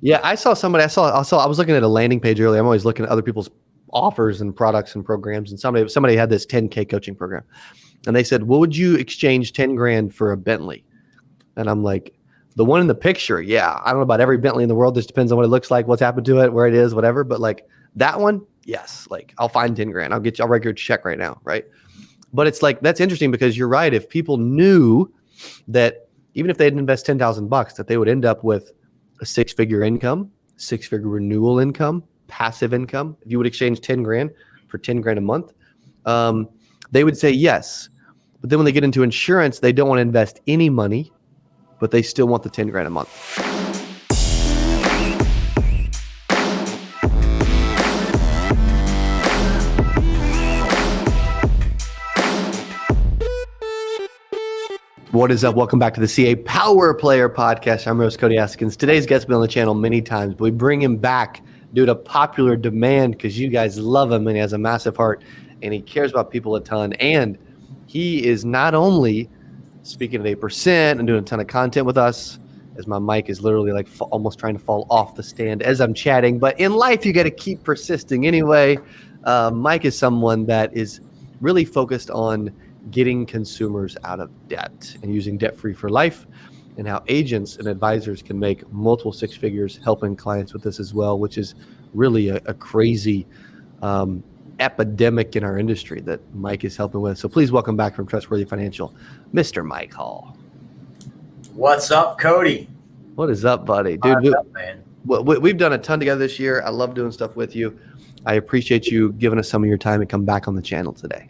Yeah, I saw somebody. I was looking at a landing page earlier. I'm always looking at other people's offers and products and programs. And somebody had this 10K coaching program, and they said, "What would you exchange 10 grand for a Bentley?" And I'm like, "The one in the picture, yeah. I don't know about every Bentley in the world. Just depends on what it looks like, what's happened to it, where it is, whatever. But like that one, yes. Like I'll find 10 grand. I'll write your check right now, right?" But it's like that's interesting because you're right. If people knew that even if they didn't invest $10,000, that they would end up with a six-figure income, six-figure renewal income, passive income. If you would exchange 10 grand for 10 grand a month, they would say yes. But then when they get into insurance, they don't want to invest any money, but they still want the 10 grand a month. What is up? Welcome back to the CA Power Player Podcast. I'm your host, Cody Askins. Today's guest has been on the channel many times, but we bring him back due to popular demand because you guys love him and he has a massive heart and he cares about people a ton. And he is not only speaking at 8% and doing a ton of content with us, as my mic is literally like almost trying to fall off the stand as I'm chatting, but in life, you got to keep persisting anyway. Mike is someone that is really focused on getting consumers out of debt and using debt-free for life, and how agents and advisors can make multiple six figures helping clients with this as well, which is really a crazy epidemic in our industry that Mike is helping with. So please welcome back from Trustworthy Financial, Mr. Mike Hall. What's up, Cody? What is up, buddy? Dude, What's up, man? We've done a ton together this year. I love doing stuff with you. I appreciate you giving us some of your time and come back on the channel today.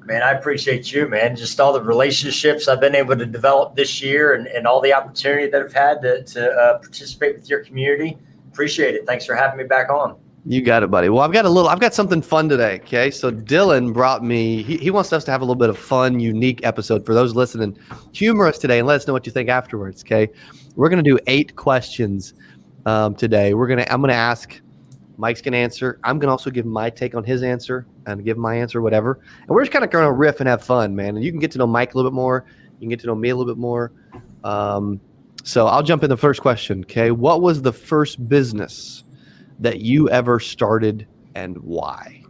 Man, I appreciate you, man. Just all the relationships I've been able to develop this year and all the opportunity that I've had to participate with your community. Appreciate it. Thanks for having me back on. You got it, buddy. Well, I've got something fun today. Okay. So Dylan brought me, he wants us to have a little bit of fun, unique episode for those listening. Humor us today and let us know what you think afterwards. Okay. We're going to do 8 questions today. I'm going to ask, Mike's going to answer. I'm going to also give my take on his answer and give my answer, whatever. And we're just kind of going to riff and have fun, man. And you can get to know Mike a little bit more. You can get to know me a little bit more. So I'll jump in the first question. Okay. What was the first business that you ever started and why?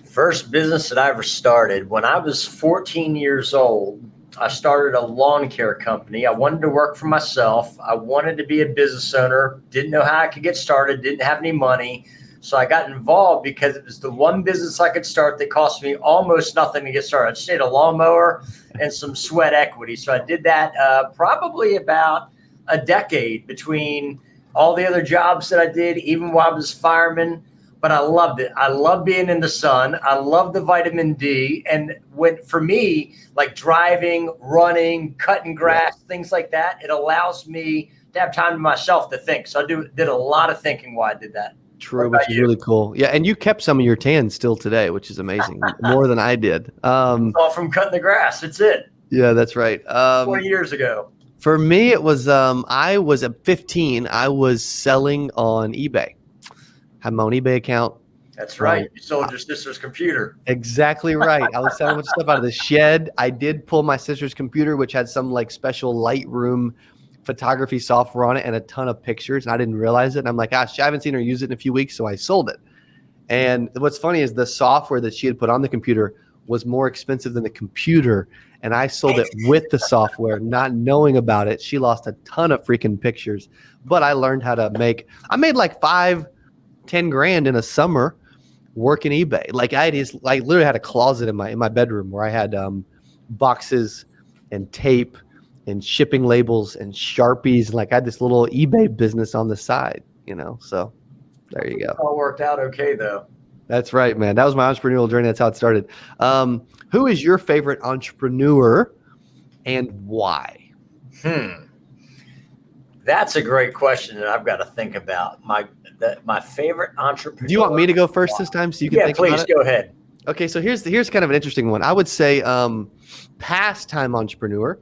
First business that I ever started, when I was 14 years old, I started a lawn care company. I wanted to work for myself. I wanted to be a business owner. Didn't know how I could get started. Didn't have any money. So I got involved because it was the one business I could start that cost me almost nothing to get started. I just needed a lawnmower and some sweat equity. So I did that probably about a decade between all the other jobs that I did, even while I was a fireman. But I loved it. I love being in the sun. I love the vitamin D. And for me, like driving, running, cutting grass, things like that, it allows me to have time to myself to think. So I did a lot of thinking while I did that. True, which is really cool. Yeah, and you kept some of your tan still today, which is amazing. More than I did. It's all from cutting the grass. That's it. Yeah, that's right. 20 years ago. For me, it was I was at 15. I was selling on eBay. Had my own eBay account. That's right. You sold your sister's computer. Exactly right. I was selling a bunch of stuff out of the shed. I did pull my sister's computer, which had some like special Lightroom photography software on it and a ton of pictures. And I didn't realize it. And I'm like, gosh, I haven't seen her use it in a few weeks. So I sold it. And what's funny is the software that she had put on the computer was more expensive than the computer. And I sold it with the software, not knowing about it. She lost a ton of freaking pictures, but I learned how to I made like 5-10 grand in a summer working eBay. Like I literally had a closet in my bedroom where I had boxes and tape and shipping labels and Sharpies. Like I had this little eBay business on the side, so there you go. It all worked out okay though. That's right, man. That was my entrepreneurial journey. That's how it started. Who is your favorite entrepreneur and why? That's a great question that I've got to think about. My favorite entrepreneur. Do you want me to go first this time so you can think about it? Yeah, please go ahead. Okay, so here's kind of an interesting one. I would say pastime entrepreneur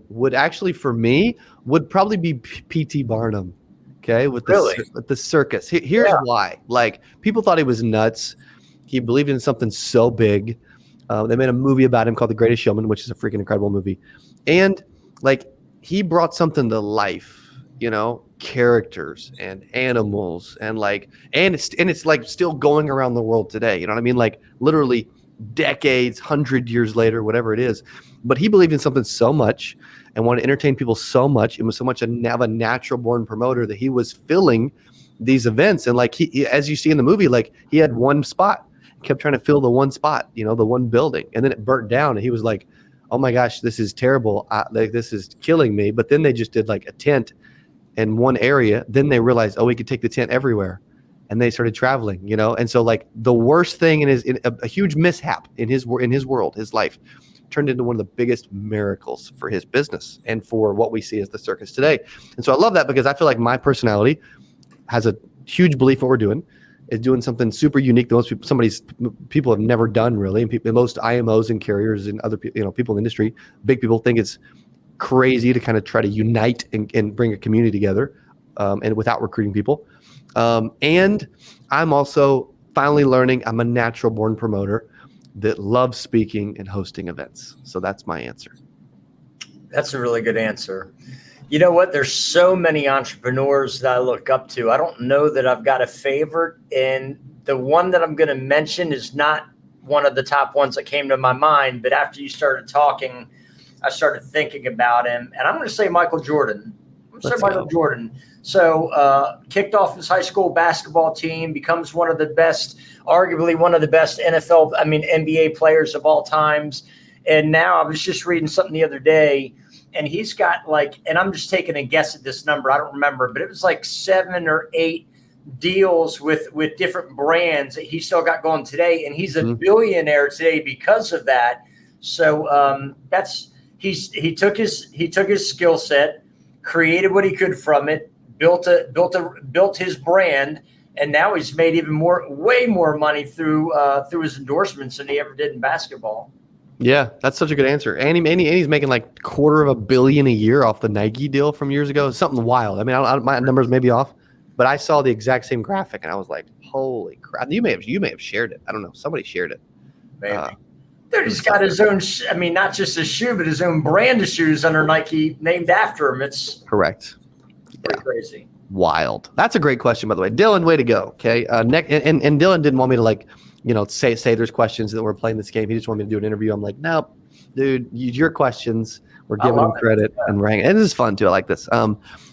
would actually, for me, would probably be P.T. Barnum. Okay, with the circus. Here's why. Like people thought he was nuts. He believed in something so big. They made a movie about him called The Greatest Showman, which is a freaking incredible movie. And like he brought something to life characters and animals and it's like still going around the world today. You know what I mean? Like literally decades, 100 years later, whatever it is. But he believed in something so much and wanted to entertain people so much. It was so much of a natural born promoter that he was filling these events. And like he, as you see in the movie, like he had one spot, kept trying to fill the one spot, the one building, and then it burnt down. And he was like, oh my gosh, this is terrible. This is killing me. But then they just did like a tent in one area. Then they realized, oh, we could take the tent everywhere. And they started traveling, And so like the worst thing in a huge mishap in his world, his life, turned into one of the biggest miracles for his business and for what we see as the circus today. And so I love that because I feel like my personality has a huge belief in what we're doing, is doing something super unique that most people have never done really. And most IMOs and carriers and other people, people in the industry, big people think it's crazy to kind of try to unite and bring a community together and without recruiting people. And I'm also finally learning I'm a natural born promoter that loves speaking and hosting events. So that's my answer. That's a really good answer. You know what? There's so many entrepreneurs that I look up to. I don't know that I've got a favorite. And the one that I'm going to mention is not one of the top ones that came to my mind. But after you started talking, I started thinking about him. And I'm going to say Michael Jordan. Jordan. So kicked off his high school basketball team, becomes arguably one of the best NBA players of all times. And now I was just reading something the other day, and he's got and I'm just taking a guess at this number. I don't remember, but it was like 7 or 8 deals with different brands that he still got going today. And he's a billionaire today because of that. So he took his skill set, created what he could from it, built his brand, and now he's made way more money through his endorsements than he ever did in basketball. Yeah, that's such a good answer. And he's making like $250 million a year off the Nike deal from years ago. Something wild. I mean, my numbers may be off, but I saw the exact same graphic and I was like, holy crap. You may have shared it. I don't know. Somebody shared it. Maybe. Dude, he's got his own, not just his shoe, but his own brand of shoes under Nike named after him. It's correct. Pretty crazy. Wild. That's a great question, by the way. Dylan, way to go. Okay. And Dylan didn't want me to say there's questions that we're playing this game. He just wanted me to do an interview. I'm like, nope, dude, your questions. We're giving him credit and we're hanging. And this is fun too. I like this.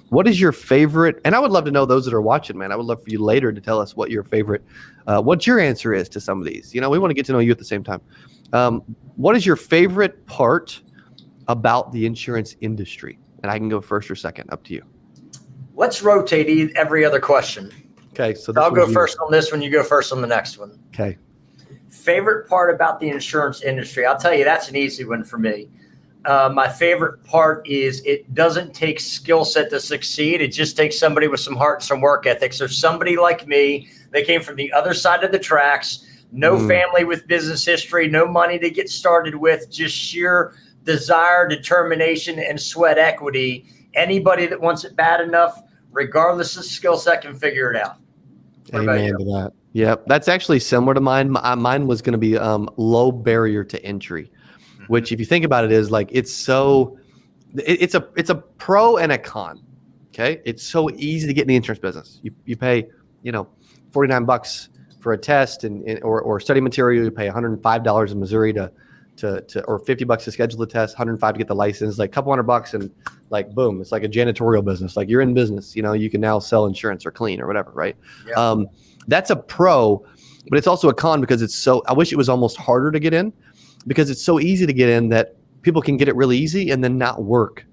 What is your favorite? And I would love to know those that are watching, man. I would love for you later to tell us what your favorite, what your answer is to some of these. We want to get to know you at the same time. What is your favorite part about the insurance industry? And I can go first or second, up to you. Let's rotate every other question. Okay. So I'll go first on this one. You go first on the next one. Okay. Favorite part about the insurance industry? I'll tell you, that's an easy one for me. My favorite part is it doesn't take skill set to succeed. It just takes somebody with some heart and some work ethic. So somebody like me, they came from the other side of the tracks, no family with business history, no money to get started with, just sheer desire, determination, and sweat equity. Anybody that wants it bad enough, regardless of skill set, can figure it out. Amen to that. Yep. That's actually similar to mine. Mine was going to be low barrier to entry, which if you think about it is like, it's a pro and a con. Okay. It's so easy to get in the insurance business. You pay, $49 for a test or study material. You pay $105 in Missouri to or $50 to schedule the test, $105 to get the license, like a couple $100 and like, boom, it's like a janitorial business. Like you're in business, you can now sell insurance or clean or whatever. Right. Yeah. That's a pro, but it's also a con because I wish it was almost harder to get in because it's so easy to get in that people can get it really easy and then not work.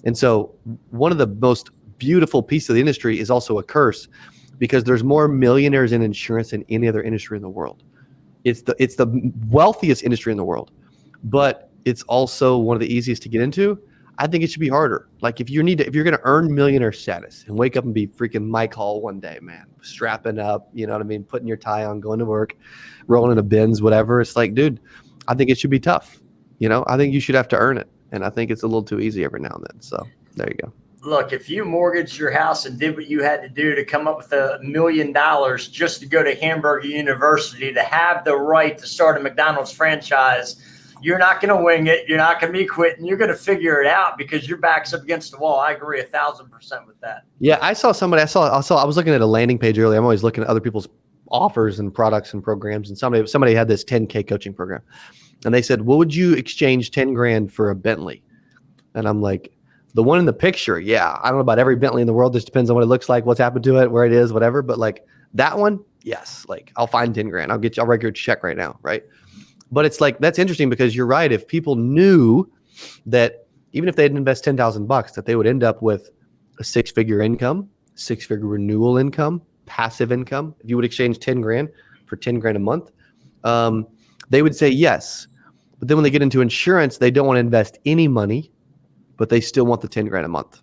And so one of the most beautiful pieces of the industry is also a curse because there's more millionaires in insurance than any other industry in the world. It's the wealthiest industry in the world, but it's also one of the easiest to get into. I think it should be harder. Like if you're going to earn millionaire status and wake up and be freaking Mike Hall one day, man, strapping up, you know what I mean? Putting your tie on, going to work, rolling in a Benz, whatever. It's like, dude, I think it should be tough. I think you should have to earn it. And I think it's a little too easy every now and then. So there you go. Look, if you mortgaged your house and did what you had to do to come up with $1 million just to go to Hamburger University, to have the right to start a McDonald's franchise, You're not going to wing it. You're not going to be quitting. You're going to figure it out because your back's up against the wall. I agree 1,000% with that. Yeah, I saw somebody. I was looking at a landing page earlier. I'm always looking at other people's offers and products and programs. And somebody had this 10K coaching program, and they said, "What would you exchange 10 grand for a Bentley?" And I'm like, the one in the picture, yeah. I don't know about every Bentley in the world. Just depends on what it looks like, what's happened to it, where it is, whatever. But like that one, yes. Like I'll find 10 grand. I'll write your check right now, right? But it's like that's interesting because you're right. If people knew that even if they didn't invest $10,000, that they would end up with a six-figure income, six-figure renewal income, passive income. If you would exchange 10 grand for 10 grand a month, they would say yes. But then when they get into insurance, they don't want to invest any money, but they still want the 10 grand a month.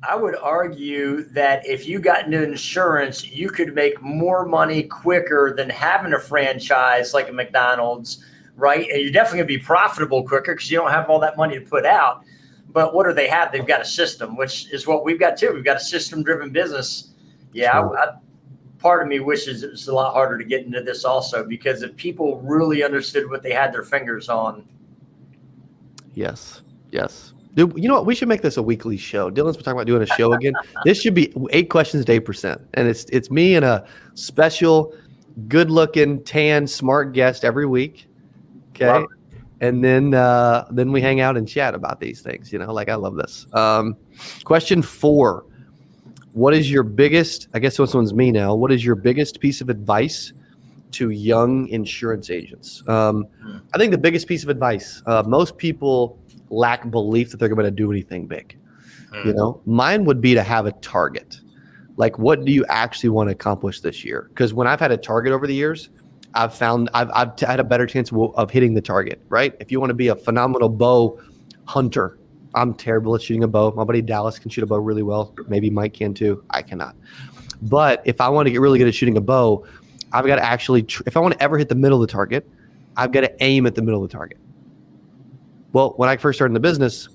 I would argue that if you got into insurance, you could make more money quicker than having a franchise like a McDonald's, right? And you're definitely going to be profitable quicker because you don't have all that money to put out. But what do they have? They've got a system, which is what we've got too. We've got a system-driven business. Yeah, part of me wishes it was a lot harder to get into this also, because if people really understood what they had their fingers on. Yes. Dude, you know what? We should make this a weekly show. Dylan's been talking about doing a show again. This should be 8 questions to 8%. And it's me and a special, good-looking, tan, smart guest every week. Okay. Wow. And then we hang out and chat about these things. You know, like I love this. Question 4. What is your biggest, I guess this one's me now. What is your biggest piece of advice to young insurance agents? I think the biggest piece of advice, most people lack belief that they're going to do anything big. You know, mine would be to have a target. Like, what do you actually want to accomplish this year? Because when I've had a target over the years, I've found I've had a better chance of hitting the target, right? If you want to be a phenomenal bow hunter, I'm terrible at shooting a bow. My buddy Dallas can shoot a bow really well. Maybe Mike can too. I cannot. But if I want to get really good at shooting a bow, I've got to actually, if I want to ever hit the middle of the target, I've got to aim at the middle of the target. Well, when I first started in the business,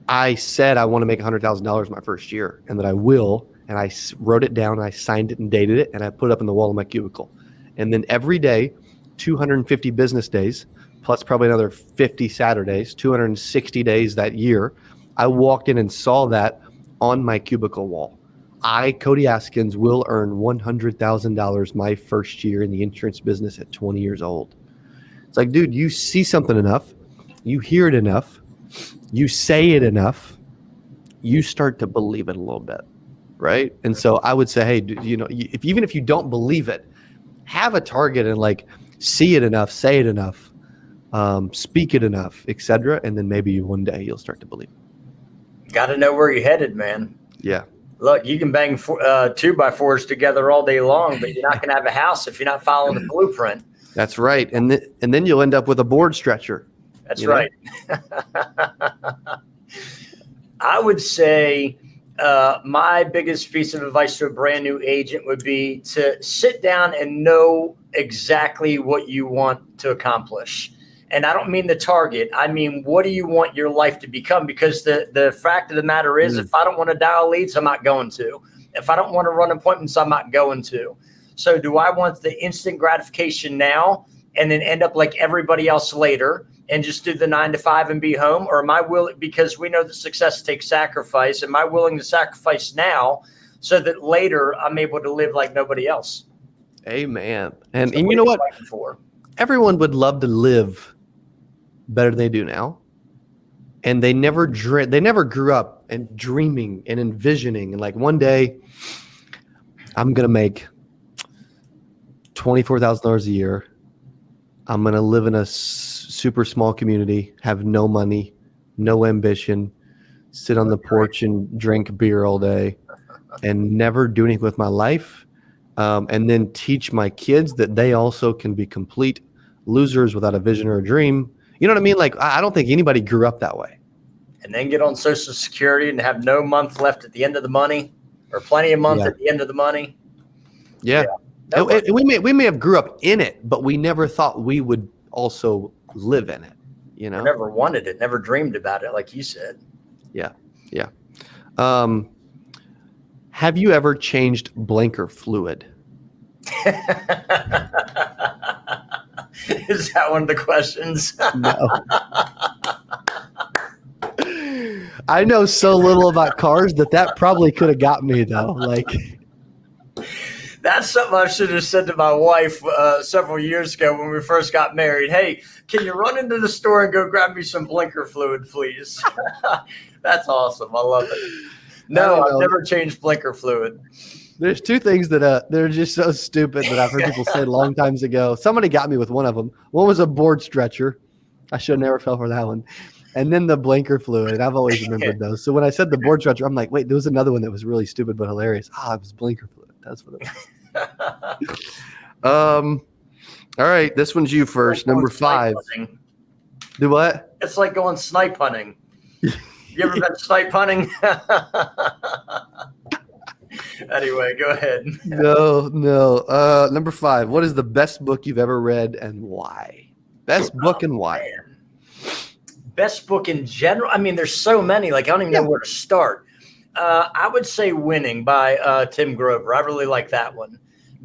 I said I want to make $100,000 my first year and that I will. And I wrote it down, and I signed it and dated it, and I put it up on the wall of my cubicle. And then every day, 250 business days, plus probably another 50 Saturdays, 260 days that year, I walked in and saw that on my cubicle wall. I, Cody Askins, will earn $100,000 my first year in the insurance business at 20 years old. It's like, dude, you see something enough, you hear it enough, you say it enough, you start to believe it a little bit, right? And so I would say, hey, you know, even if you don't believe it, have a target and like see it enough, say it enough, speak it enough, etc. And then maybe one day you'll start to believe it. Got to know where you're headed, man. Yeah. Look, you can bang 2x4s together all day long, but you're not going to have a house if you're not following the blueprint. That's right. And then you'll end up with a board stretcher. That's right. I would say my biggest piece of advice to a brand new agent would be to sit down and know exactly what you want to accomplish. And I don't mean the target. I mean, what do you want your life to become? Because the fact of the matter is, if I don't want to dial leads, I'm not going to. If I don't want to run appointments, I'm not going to. So do I want the instant gratification now and then end up like everybody else later and just do the 9 to 5 and be home? Or am I willing, because we know that success takes sacrifice, am I willing to sacrifice now so that later I'm able to live like nobody else? Amen. And you know what? Everyone would love to live better than they do now. And they never grew up and dreaming and envisioning and like, one day I'm going to make $24,000 a year. I'm going to live in a super small community, have no money, no ambition, sit on the porch and drink beer all day and never do anything with my life. And then teach my kids that they also can be complete losers without a vision or a dream. You know what I mean? Like, I don't think anybody grew up that way. And then get on Social Security and have no month left at the end of the money, or plenty of month at the end of the money. Yeah. And we may have grew up in it, but we never thought we would also live in it. You know, never wanted it, never dreamed about it, like you said. Yeah. Have you ever changed blanker fluid? Is that one of the questions? No. I know so little about cars that probably could have got me though. Like, That's something I should have said to my wife several years ago when we first got married. Hey, can you run into the store and go grab me some blinker fluid, please? That's awesome. I love it. No, I've never changed blinker fluid. There's two things that they're just so stupid that I've heard people say long times ago. Somebody got me with one of them. One was a board stretcher. I should have never fell for that one. And then the blinker fluid. And I've always remembered those. So when I said the board stretcher, I'm like, wait, there was another one that was really stupid but hilarious. It was blinker fluid. That's what it was. All right, this one's you first. Number 5. Do what? It's like going snipe hunting. You ever been snipe hunting? Anyway, go ahead. No. Number 5. What is the best book you've ever read and why? Best book and why? Man. Best book in general. I mean, there's so many. Like, I don't even know where to start. I would say Winning by Tim Grover. I really like that one.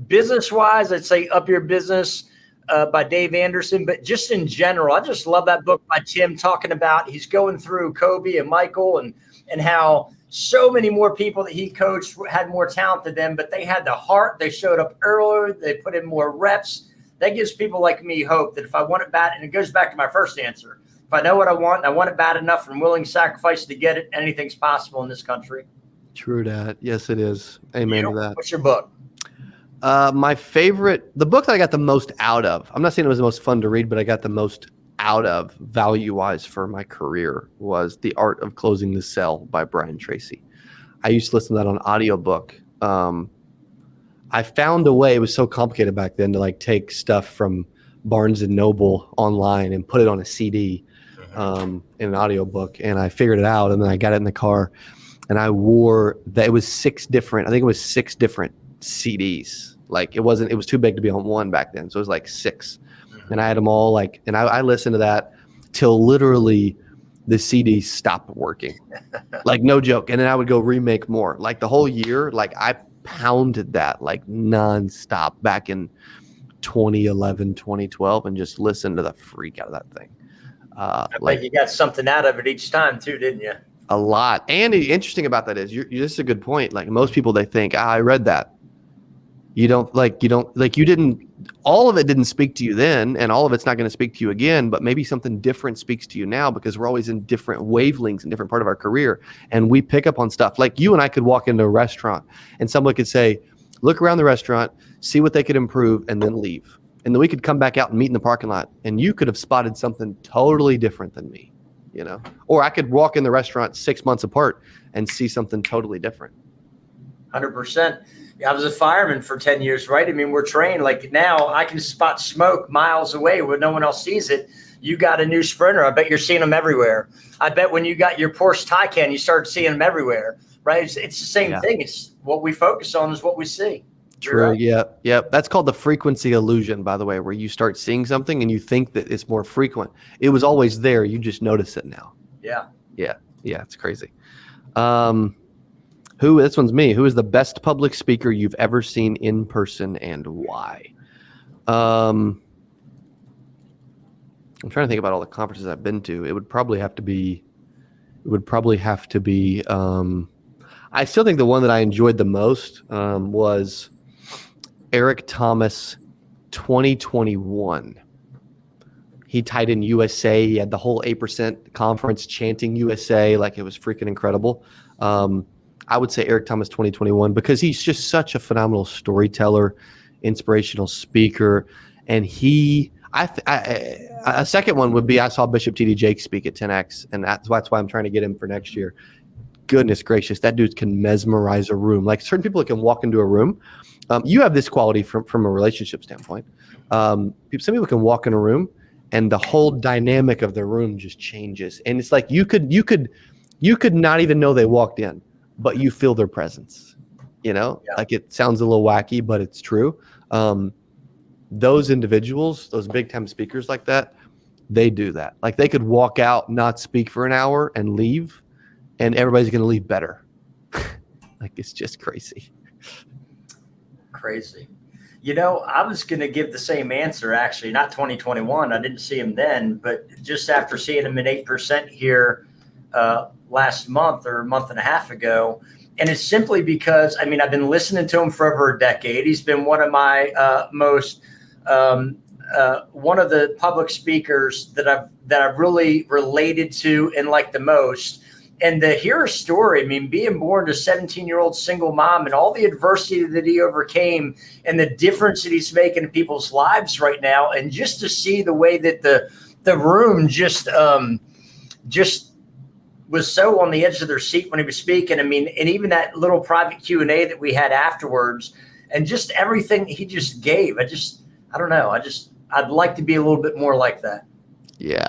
Business-wise, I'd say Up Your Business by Dave Anderson. But just in general, I just love that book by Tim, talking about he's going through Kobe and Michael and how so many more people that he coached had more talent than them, but they had the heart. They showed up earlier. They put in more reps. That gives people like me hope that if I want it bad, and it goes back to my first answer, if I know what I want and I want it bad enough and willing to sacrifice to get it, anything's possible in this country. True that. Yes, it is. Amen to that. What's your book? My favorite, the book that I got the most out of, I'm not saying it was the most fun to read, but I got the most out of value-wise for my career, was The Art of Closing the Sale by Brian Tracy. I used to listen to that on audiobook. I found a way, it was so complicated back then, to like take stuff from Barnes and Noble online and put it on a CD in an audiobook, and I figured it out, and then I got it in the car, and I wore that. It was 6 different CDs. Like, it was too big to be on one back then, so it was like 6. And I had them all and I listened to that till literally the CDs stopped working. Like, no joke. And then I would go remake more. Like, the whole year, like, I pounded that like nonstop back in 2011, 2012, and just listened to the freak out of that thing. I bet you got something out of it each time too, didn't you? A lot. And the interesting about that is, this is a good point. Like, most people, they think, I read that. All of it didn't speak to you then, and all of it's not going to speak to you again, but maybe something different speaks to you now, because we're always in different wavelengths in different part of our career. And we pick up on stuff. Like, you and I could walk into a restaurant and someone could say, look around the restaurant, see what they could improve, and then leave. And then we could come back out and meet in the parking lot, and you could have spotted something totally different than me, or I could walk in the restaurant 6 months apart and see something totally different. 100%. I was a fireman for 10 years, right? I mean, we're trained. Like, now I can spot smoke miles away where no one else sees it. You got a new Sprinter. I bet you're seeing them everywhere. I bet when you got your Porsche Taycan, you started seeing them everywhere, right? It's the same thing. It's what we focus on is what we see. True. Right. Yeah. That's called the frequency illusion, by the way, where you start seeing something and you think that it's more frequent. It was always there. You just notice it now. Yeah. It's crazy. This one's me. Who is the best public speaker you've ever seen in person, and why? I'm trying to think about all the conferences I've been to. It would probably have to be. I still think the one that I enjoyed the most was Eric Thomas 2021. He tied in USA. He had the whole 8% conference chanting USA like it was freaking incredible. I would say Eric Thomas 2021, because he's just such a phenomenal storyteller, inspirational speaker. And a second one would be, I saw Bishop T.D. Jakes speak at 10X, and that's why I'm trying to get him for next year. Goodness gracious, that dude can mesmerize a room. Like, certain people that can walk into a room. You have this quality from a relationship standpoint. Some people can walk in a room and the whole dynamic of the room just changes. And it's like you could not even know they walked in, but you feel their presence. Like, it sounds a little wacky, but it's true. Those individuals, those big time speakers like that, they do that. Like, they could walk out, not speak for an hour, and leave, and everybody's going to leave better. Like, it's just crazy. I was going to give the same answer, actually, not 2021. I didn't see him then, but just after seeing him at 8% here last month or a month and a half ago. And it's simply because, I've been listening to him for over a decade. He's been one of my one of the public speakers that I've really related to and like the most. And to hear a story, being born to a 17-year-old single mom and all the adversity that he overcame and the difference that he's making in people's lives right now. And just to see the way that the room just was so on the edge of their seat when he was speaking. And even that little private Q&A that we had afterwards and just everything he just gave. I don't know. I'd like to be a little bit more like that. Yeah.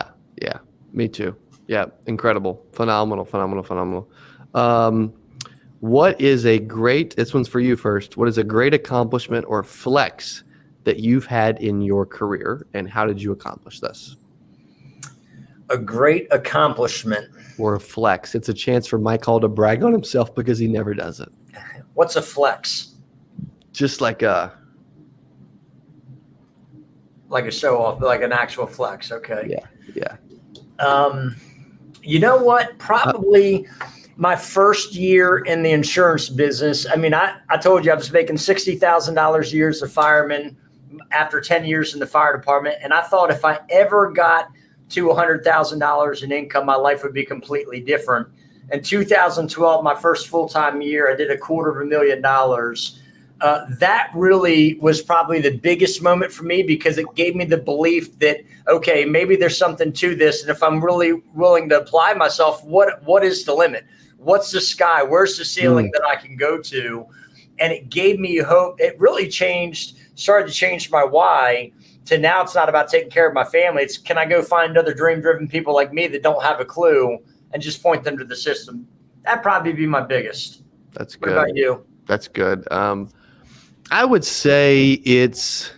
Me too. Yeah. Incredible. Phenomenal. What is this one's for you first. What is a great accomplishment or flex that you've had in your career, and how did you accomplish this? A great accomplishment. Or a flex. It's a chance for Mike Hall to brag on himself because he never does it. What's a flex? Just like a show off, like an actual flex. Okay. Yeah. You know what? Probably my first year in the insurance business. I told you I was making $60,000 a year as a fireman after 10 years in the fire department. And I thought if I ever got to $100,000 in income, my life would be completely different. In 2012, my first full-time year, I did $250,000. That really was probably the biggest moment for me because it gave me the belief that, okay, maybe there's something to this. And if I'm really willing to apply myself, what is the limit? What's the sky? Where's the ceiling that I can go to? And it gave me hope. It really started to change my why to now it's not about taking care of my family. It's can I go find other dream-driven people like me that don't have a clue and just point them to the system? That'd probably be my biggest. That's good. What about you? That's good. I would say it's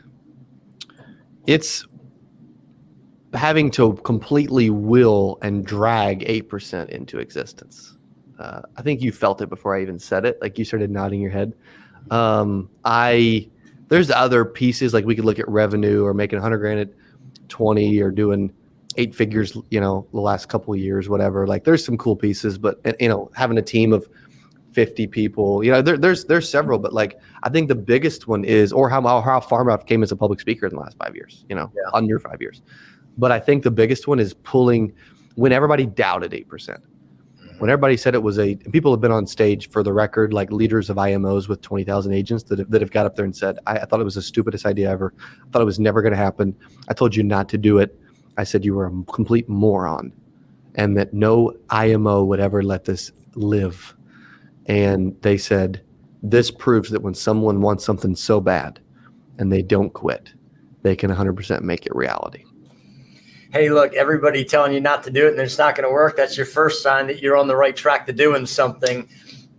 having to completely will and drag 8% into existence. I think you felt it before I even said it. Like you started nodding your head. There's other pieces, like we could look at revenue or making 100 grand at 20 or doing 8 figures, the last couple of years, whatever. Like there's some cool pieces, but having a team of 50 people, there's several, but like I think the biggest one is, or how far I came as a public speaker in the last 5 years, under 5 years. But I think the biggest one is pulling when everybody doubted 8%. When everybody said it was people have been on stage for the record, like leaders of IMOs with 20,000 agents that have got up there and said, I thought it was the stupidest idea ever. I thought it was never going to happen. I told you not to do it. I said you were a complete moron and that no IMO would ever let this live. And they said, this proves that when someone wants something so bad and they don't quit, they can 100% make it reality. Hey, look, everybody telling you not to do it and it's not going to work. That's your first sign that you're on the right track to doing something.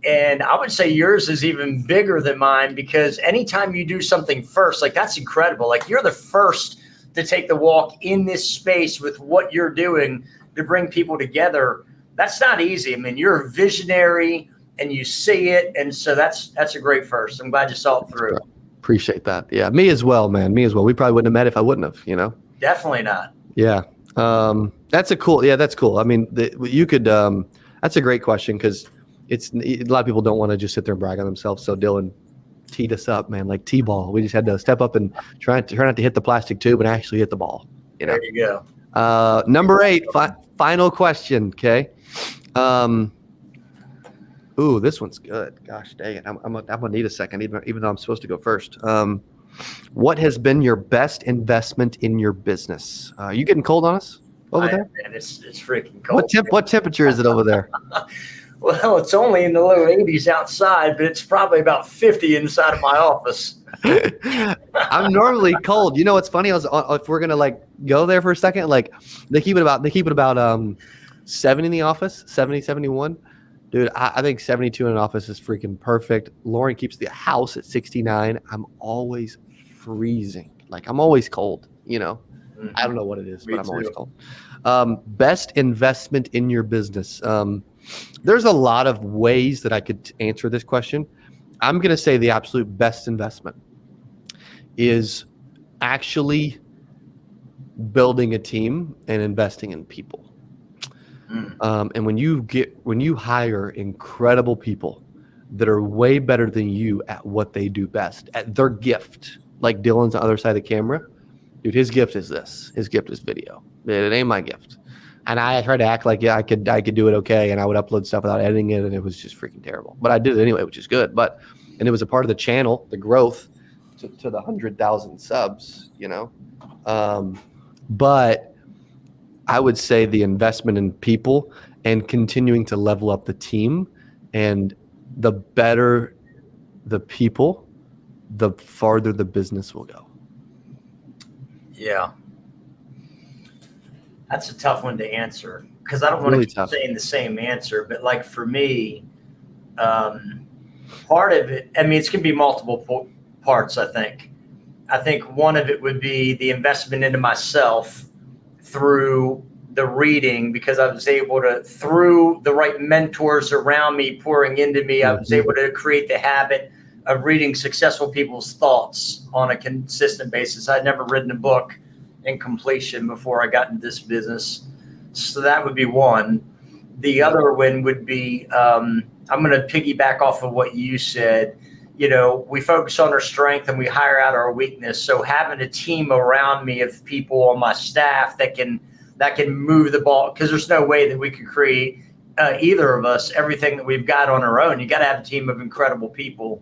And I would say yours is even bigger than mine because anytime you do something first, like that's incredible. Like you're the first to take the walk in this space with what you're doing to bring people together. That's not easy. You're a visionary and you see it. And so that's a great first. I'm glad you saw it through. Appreciate that. Yeah. Me as well, man. Me as well. We probably wouldn't have met if I wouldn't have, Definitely not. Yeah. That's cool. You could, that's a great question because a lot of people don't want to just sit there and brag on themselves. So Dylan teed us up, man, like T-ball. We just had to step up and try not to hit the plastic tube and actually hit the ball. There you go. Number 8, final question. Okay. Ooh, this one's good. Gosh dang it. I'm gonna need a second, even though I'm supposed to go first. What has been your best investment in your business? You getting cold on us over there? Man, it's freaking cold. What temperature is it over there? Well, it's only in the low 80s outside, but it's probably about 50 inside of my office. I'm normally cold. You know what's funny? If we're gonna go there for a second, they keep it about 70 in the office, 70, 71. Dude, I think 72 in an office is freaking perfect. Lauren keeps the house at 69. I'm always freezing. I'm always cold, Mm-hmm. I don't know what it is, but I'm always cold. Best investment in your business. There's a lot of ways that I could answer this question. I'm going to say the absolute best investment is actually building a team and investing in people. And when you hire incredible people that are way better than you at what they do best, at their gift, like Dylan's on the other side of the camera, dude, his gift is this. His gift is video. It ain't my gift. And I tried to act like, I could do it okay, and I would upload stuff without editing it, and it was just freaking terrible. But I did it anyway, which is good. And it was a part of the channel, the growth to the 100,000 subs, But I would say the investment in people and continuing to level up the team, and the better the people, the farther the business will go. Yeah. That's a tough one to answer because I don't want to keep saying the same answer. But like for me, part of it, I mean, it's going to be multiple parts, I think. I think one of it would be the investment into myself through the reading, because I was able to, through the right mentors around me pouring into me, I was able to create the habit of reading successful people's thoughts on a consistent basis. I'd never written a book in completion before I got into this business. So that would be one. The other one would be, I'm going to piggyback off of what you said. We focus on our strength and we hire out our weakness. So having a team around me of people on my staff that can move the ball, because there's no way that we could create either of us everything that we've got on our own. You got to have a team of incredible people.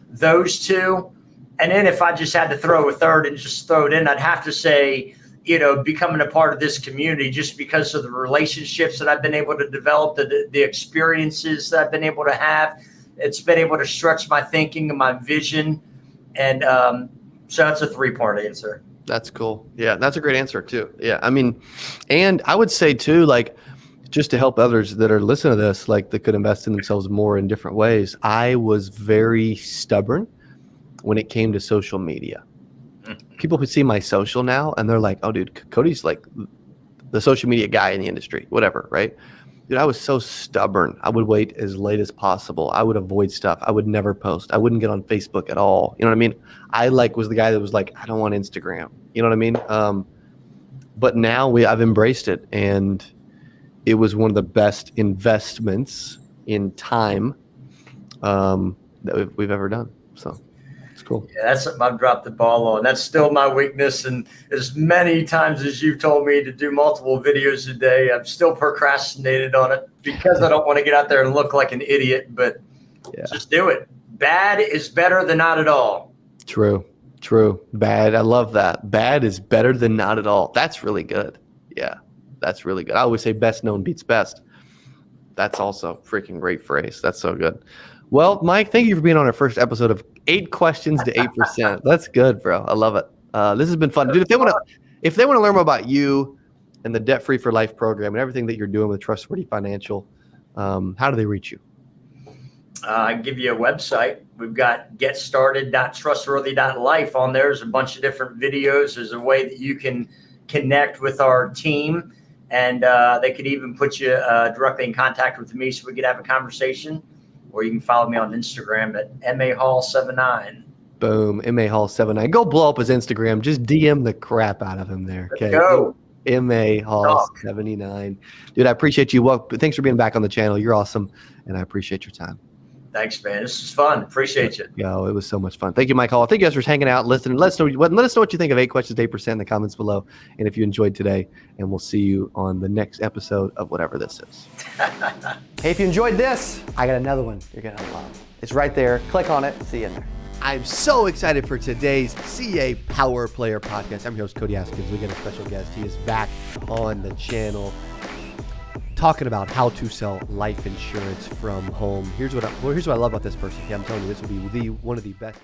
Those two. And then if I just had to throw a third and just throw it in, I'd have to say, becoming a part of this community, just because of the relationships that I've been able to develop, the experiences that I've been able to have. It's been able to stretch my thinking and my vision. And so that's a 3-part answer. That's cool. Yeah, that's a great answer too. Yeah, I mean, and I would say too, like, just to help others that are listening to this, like, that could invest in themselves more in different ways. I was very stubborn when it came to social media. People who see my social now and they're like, oh, dude, Cody's like the social media guy in the industry, whatever, right? Dude, I was so stubborn. I would wait as late as possible. I would avoid stuff. I would never post. I wouldn't get on Facebook at all. You know what I mean? I was the guy that was like, I don't want Instagram. You know what I mean? But now I've embraced it, and it was one of the best investments in time that we've ever done. So it's cool. Yeah, that's something I've dropped the ball on. That's still my weakness. And as many times as you've told me to do multiple videos a day, I've still procrastinated on it because I don't want to get out there and look like an idiot, but just do it. Bad is better than not at all. True. Bad. I love that. Bad is better than not at all. That's really good. Yeah, that's really good. I always say best known beats best. That's also a freaking great phrase. That's so good. Well, Mike, thank you for being on our first episode of 8 Questions to 8%. That's good, bro. I love it. This has been fun. Dude, if they want to learn more about you and the Debt Free for Life program and everything that you're doing with Trustworthy Financial, how do they reach you? I can give you a website. We've got getstarted.trustworthy.life on there. There's a bunch of different videos. There's a way that you can connect with our team, and they could even put you directly in contact with me so we could have a conversation. Or you can follow me on Instagram at mahall79. Boom, mahall79. Go blow up his Instagram. Just DM the crap out of him there. Okay. Go. mahall79. Dude, I appreciate you. Well, thanks for being back on the channel. You're awesome, and I appreciate your time. Thanks, man. This is fun. Appreciate you. Yo, it was so much fun. Thank you, Mike Hall. Thank you guys for hanging out, listening. Let us know what you think of 8 Questions to 8% in the comments below, and if you enjoyed today. And we'll see you on the next episode of whatever this is. Hey, if you enjoyed this, I got another one you're gonna love. It's right there. Click on it. See you in there. I'm so excited for today's CA Power Player podcast. I'm your host, Cody Askins. We got a special guest. He is back on the channel, talking about how to sell life insurance from home. Here's what I love about this person. Okay, I'm telling you, this will be one of the best.